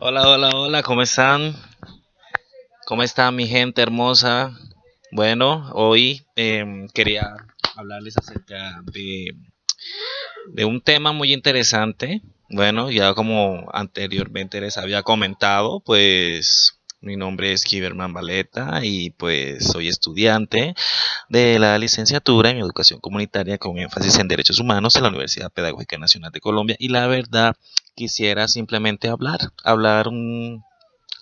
Hola, hola, hola, ¿cómo están? ¿Cómo está mi gente hermosa? Bueno, hoy quería hablarles acerca de un tema muy interesante. Bueno, ya como anteriormente les había comentado, pues mi nombre es Kiberman Valeta y pues soy estudiante de la licenciatura en Educación Comunitaria con énfasis en Derechos Humanos en la Universidad Pedagógica Nacional de Colombia y la verdad quisiera simplemente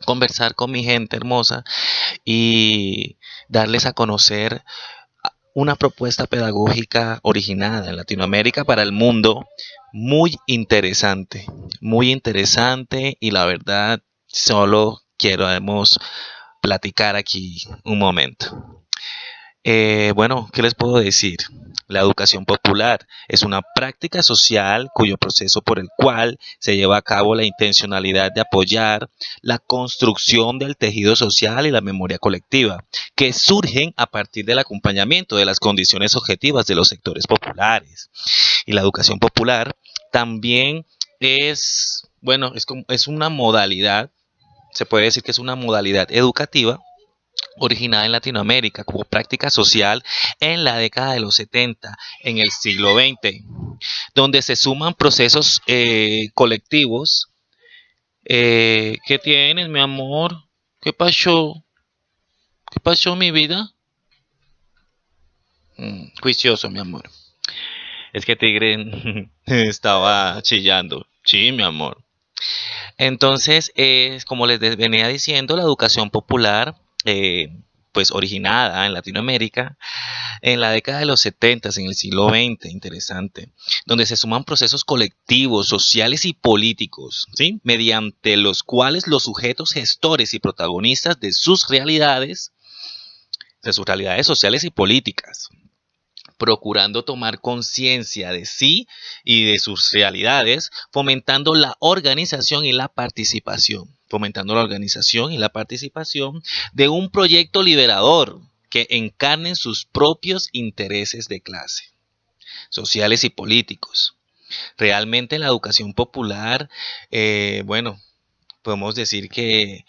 conversar con mi gente hermosa y darles a conocer una propuesta pedagógica originada en Latinoamérica para el mundo muy interesante y la verdad solo queremos platicar aquí un momento. Bueno, ¿qué les puedo decir? La educación popular es una práctica social cuyo proceso por el cual se lleva a cabo la intencionalidad de apoyar la construcción del tejido social y la memoria colectiva, que surgen a partir del acompañamiento de las condiciones objetivas de los sectores populares. Y la educación popular también es una modalidad, se puede decir que es una modalidad educativa originada en Latinoamérica como práctica social en la década de los 70, en el siglo XX, donde se suman procesos colectivos. ¿Qué tienes, mi amor? ¿Qué pasó? ¿Qué pasó, mi vida? Juicioso, mi amor. Es que Tigre estaba chillando. Sí, mi amor. Entonces, como les venía diciendo, la educación popular, pues originada en Latinoamérica, en la década de los 70, en el siglo XX, interesante, donde se suman procesos colectivos, sociales y políticos, ¿sí? Mediante los cuales los sujetos gestores y protagonistas de sus realidades sociales y políticas, procurando tomar conciencia de sí y de sus realidades, fomentando la organización y la participación de un proyecto liberador que encarnen sus propios intereses de clase, sociales y políticos. Realmente la educación popular, bueno, podemos decir que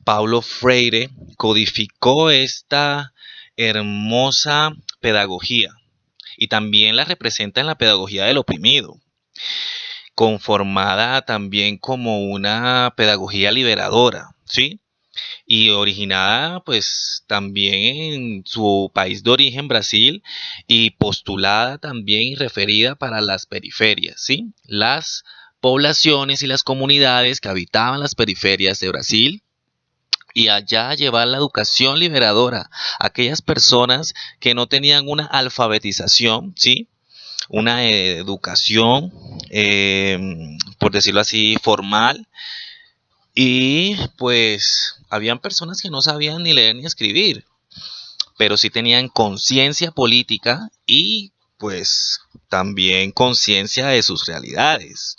Paulo Freire codificó esta hermosa pedagogía y también la representa en la pedagogía del oprimido, conformada también como una pedagogía liberadora, ¿sí? Y originada pues también en su país de origen, Brasil, y postulada también y referida para las periferias, ¿sí? Las poblaciones y las comunidades que habitaban las periferias de Brasil y allá llevar la educación liberadora a aquellas personas que no tenían una alfabetización, ¿sí? Una educación, por decirlo así, formal. Y pues habían personas que no sabían ni leer ni escribir, pero sí tenían conciencia política y pues también conciencia de sus realidades.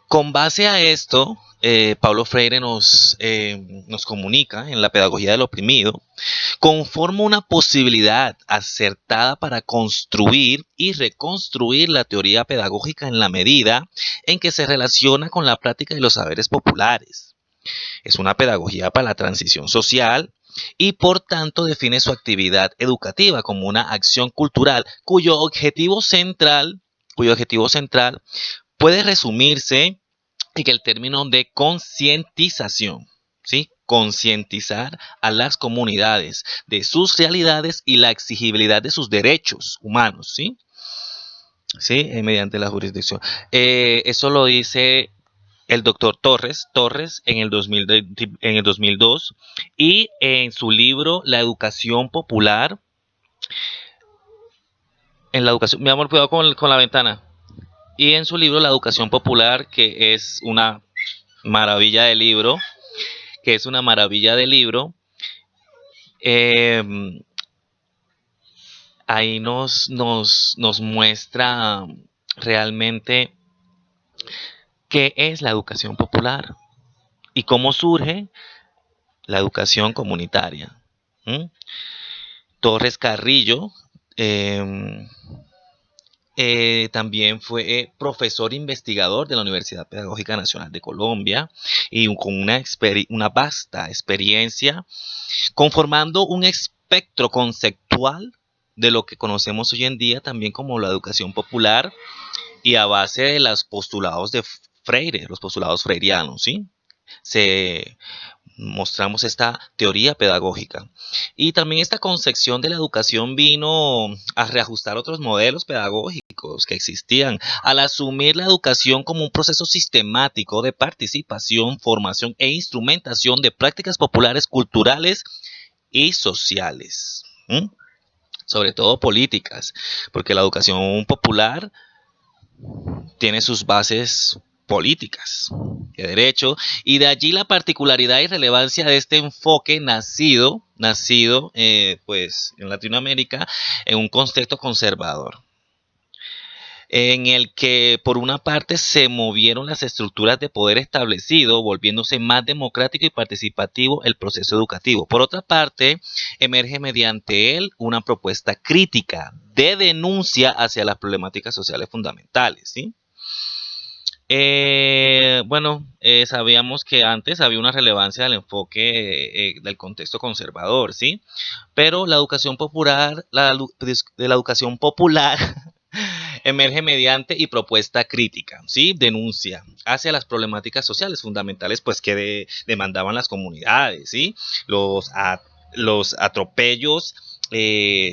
Con base a esto, Paulo Freire nos comunica en la pedagogía del oprimido, conforma una posibilidad acertada para construir y reconstruir la teoría pedagógica en la medida en que se relaciona con la práctica de los saberes populares. Es una pedagogía para la transición social y por tanto define su actividad educativa como una acción cultural cuyo objetivo central puede resumirse y que el término de concientización, ¿sí? Concientizar a las comunidades de sus realidades y la exigibilidad de sus derechos humanos, ¿sí? ¿Sí? Mediante la jurisdicción. Eso lo dice el doctor Torres en en el 2002 y en su libro La educación popular, en la educación, mi amor, cuidado con la ventana, y en su libro La educación popular, que es una maravilla de libro, que es una maravilla de libro. Eh, Ahí nos muestra realmente qué es la educación popular y cómo surge la educación comunitaria. ¿Mm? Torres Carrillo, eh, También fue profesor investigador de la Universidad Pedagógica Nacional de Colombia y con una vasta experiencia conformando un espectro conceptual de lo que conocemos hoy en día también como la educación popular y a base de los postulados de Freire, los postulados freirianos, ¿sí? Se mostramos esta teoría pedagógica. Y también esta concepción de la educación vino a reajustar otros modelos pedagógicos que existían, al asumir la educación como un proceso sistemático de participación, formación e instrumentación de prácticas populares, culturales y sociales. ¿Mm? Sobre todo políticas, porque la educación popular tiene sus bases políticas de derecho y de allí la particularidad y relevancia de este enfoque nacido pues en Latinoamérica en un contexto conservador en el que por una parte se movieron las estructuras de poder establecido, volviéndose más democrático y participativo el proceso educativo. Por otra parte, emerge mediante él una propuesta crítica de denuncia hacia las problemáticas sociales fundamentales, ¿sí? Sabíamos que antes había una relevancia del enfoque del contexto conservador, ¿sí? Pero la educación popular, de la educación popular emerge mediante y propuesta crítica, ¿sí? Denuncia hacia las problemáticas sociales fundamentales, pues que demandaban las comunidades, ¿sí? Los atropellos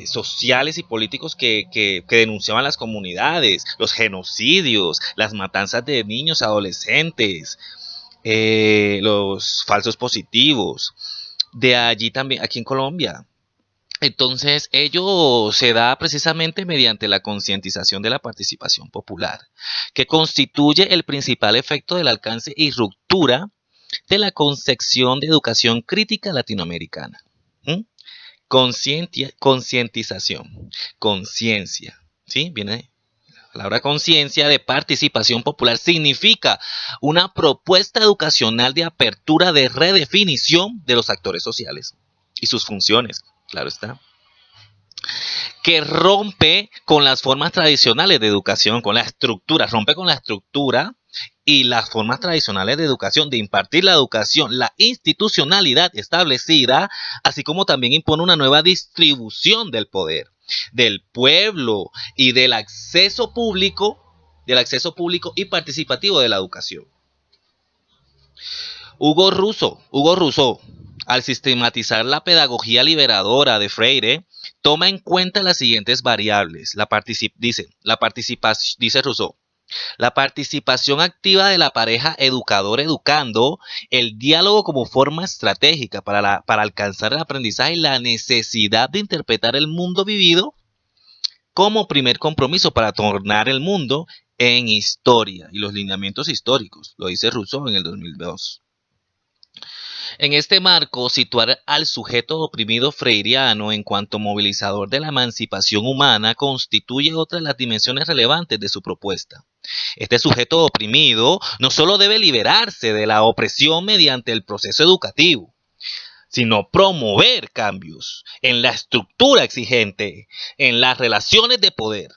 sociales y políticos que denunciaban las comunidades, los genocidios, las matanzas de niños, adolescentes, los falsos positivos. De allí también, aquí en Colombia, entonces, ello se da precisamente mediante la concientización de la participación popular, que constituye el principal efecto del alcance y ruptura de la concepción de educación crítica latinoamericana. ¿Mm? Concientización, conciencia, ¿sí? Viene la palabra conciencia de participación popular, significa una propuesta educacional de apertura de redefinición de los actores sociales y sus funciones, claro está, que rompe con las formas tradicionales de educación, con la estructura, rompe con la estructura y las formas tradicionales de educación, de impartir la educación, la institucionalidad establecida, así como también impone una nueva distribución del poder, del pueblo y del acceso público y participativo de la educación. Hugo Rousseau, al sistematizar la pedagogía liberadora de Freire, toma en cuenta las siguientes variables. Dice Rousseau, la participación activa de la pareja educador-educando, el diálogo como forma estratégica para alcanzar el aprendizaje y la necesidad de interpretar el mundo vivido como primer compromiso para tornar el mundo en historia y los lineamientos históricos, lo dice Rousseau en el 2002. En este marco, situar al sujeto oprimido freiriano en cuanto movilizador de la emancipación humana constituye otra de las dimensiones relevantes de su propuesta. Este sujeto oprimido no solo debe liberarse de la opresión mediante el proceso educativo, sino promover cambios en la estructura exigente, en las relaciones de poder.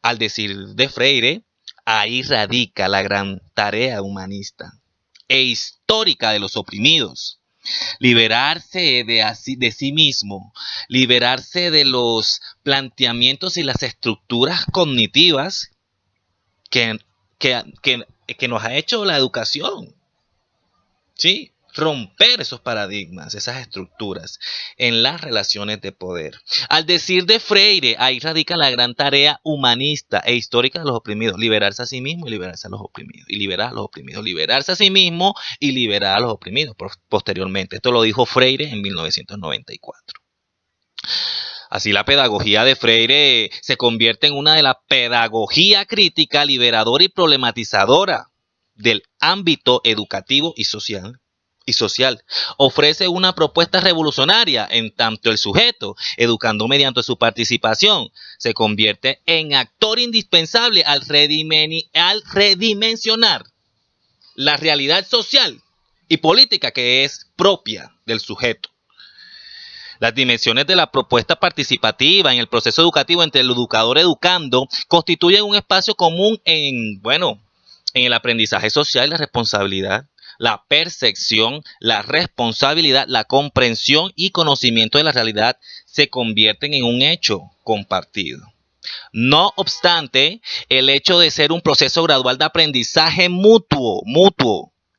Al decir de Freire, ahí radica la gran tarea humanista e histórica de los oprimidos. Liberarse de sí mismo, liberarse de los planteamientos y las estructuras cognitivas que, que nos ha hecho la educación, ¿sí? Romper esos paradigmas, esas estructuras en las relaciones de poder. Al decir de Freire, ahí radica la gran tarea humanista e histórica de los oprimidos, liberarse a sí mismo y liberarse a los oprimidos, y liberar a los oprimidos, liberarse a sí mismo y liberar a los oprimidos posteriormente. Esto lo dijo Freire en 1994. Así la pedagogía de Freire se convierte en una de las pedagogía crítica, liberadora y problematizadora del ámbito educativo y social. Ofrece una propuesta revolucionaria en tanto el sujeto, educando mediante su participación, se convierte en actor indispensable al redimensionar la realidad social y política que es propia del sujeto. Las dimensiones de la propuesta participativa en el proceso educativo entre el educador y educando constituyen un espacio común en el aprendizaje social y la responsabilidad, la percepción, la responsabilidad, la comprensión y conocimiento de la realidad se convierten en un hecho compartido. No obstante, el hecho de ser un proceso gradual de aprendizaje mutuo,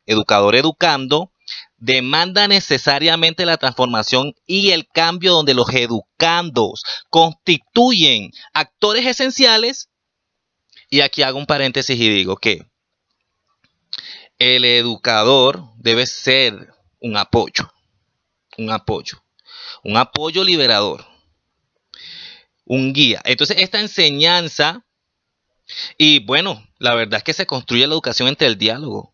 educador-educando, demanda necesariamente la transformación y el cambio donde los educandos constituyen actores esenciales. Y aquí hago un paréntesis y digo que el educador debe ser un apoyo, un apoyo, un apoyo liberador, un guía. Entonces, esta enseñanza, y bueno, la verdad es que se construye la educación entre el diálogo.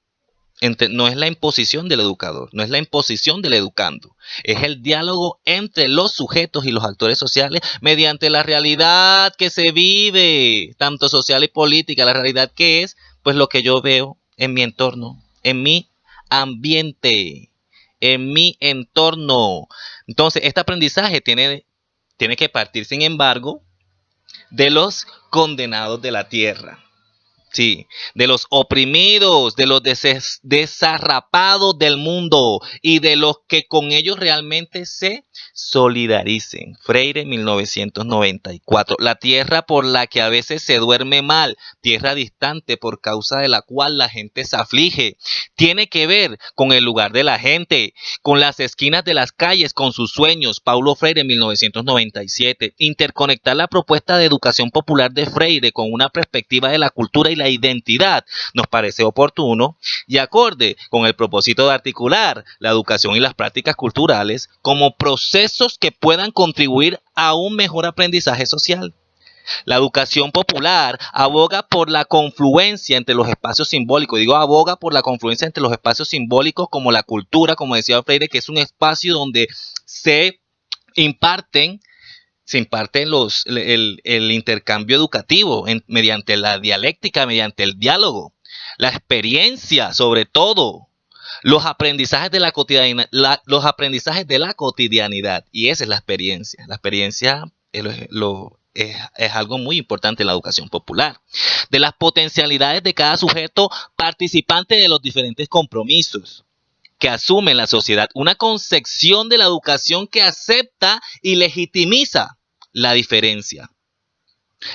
No es la imposición del educador, no es la imposición del educando, es el diálogo entre los sujetos y los actores sociales mediante la realidad que se vive, tanto social y política, la realidad que es, pues lo que yo veo en mi entorno, en mi ambiente, en mi entorno. Entonces, este aprendizaje tiene que partir, sin embargo, de los condenados de la tierra. Sí, de los oprimidos, de los desarrapados del mundo y de los que con ellos realmente se solidaricen. Freire, 1994. La tierra por la que a veces se duerme mal, tierra distante por causa de la cual la gente se aflige, tiene que ver con el lugar de la gente, con las esquinas de las calles, con sus sueños. Paulo Freire, 1997. Interconectar la propuesta de educación popular de Freire con una perspectiva de la cultura y la identidad nos parece oportuno y acorde con el propósito de articular la educación y las prácticas culturales como procesos que puedan contribuir a un mejor aprendizaje social. La educación popular aboga por la confluencia entre los espacios simbólicos. Digo, aboga por la confluencia entre los espacios simbólicos como la cultura, como decía Freire, que es un espacio donde se imparten el intercambio educativo mediante la dialéctica, mediante el diálogo, la experiencia, sobre todo, los aprendizajes de la cotidianidad. Y esa es la experiencia. La experiencia es algo muy importante en la educación popular. De las potencialidades de cada sujeto participante de los diferentes compromisos que asume la sociedad, una concepción de la educación que acepta y legitimiza la diferencia,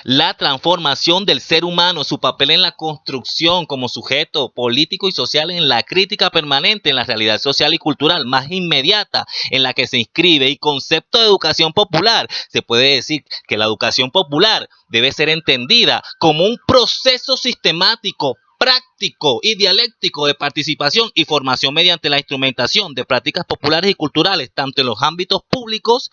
la transformación del ser humano, su papel en la construcción como sujeto político y social, en la crítica permanente, en la realidad social y cultural más inmediata en la que se inscribe, y concepto de educación popular. Se puede decir que la educación popular debe ser entendida como un proceso sistemático, práctico y dialéctico de participación y formación mediante la instrumentación de prácticas populares y culturales, tanto en los ámbitos públicos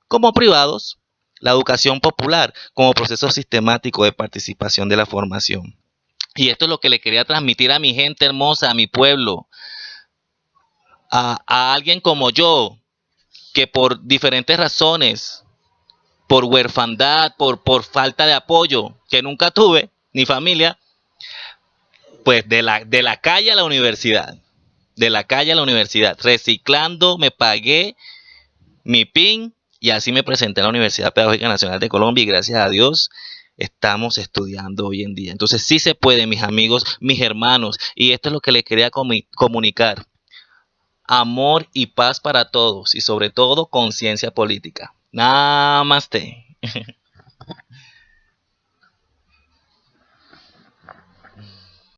como privados. La educación popular como proceso sistemático de participación de la formación. Y esto es lo que le quería transmitir a mi gente hermosa, a mi pueblo, a alguien como yo, que por diferentes razones, por huerfandad, por falta de apoyo, que nunca tuve, ni familia, pues de la calle a la universidad, de la calle a la universidad, reciclando, me pagué mi PIN y así me presenté a la Universidad Pedagógica Nacional de Colombia y gracias a Dios estamos estudiando hoy en día. Entonces sí se puede, mis amigos, mis hermanos, y esto es lo que les quería comunicar. Amor y paz para todos y sobre todo conciencia política. Namaste.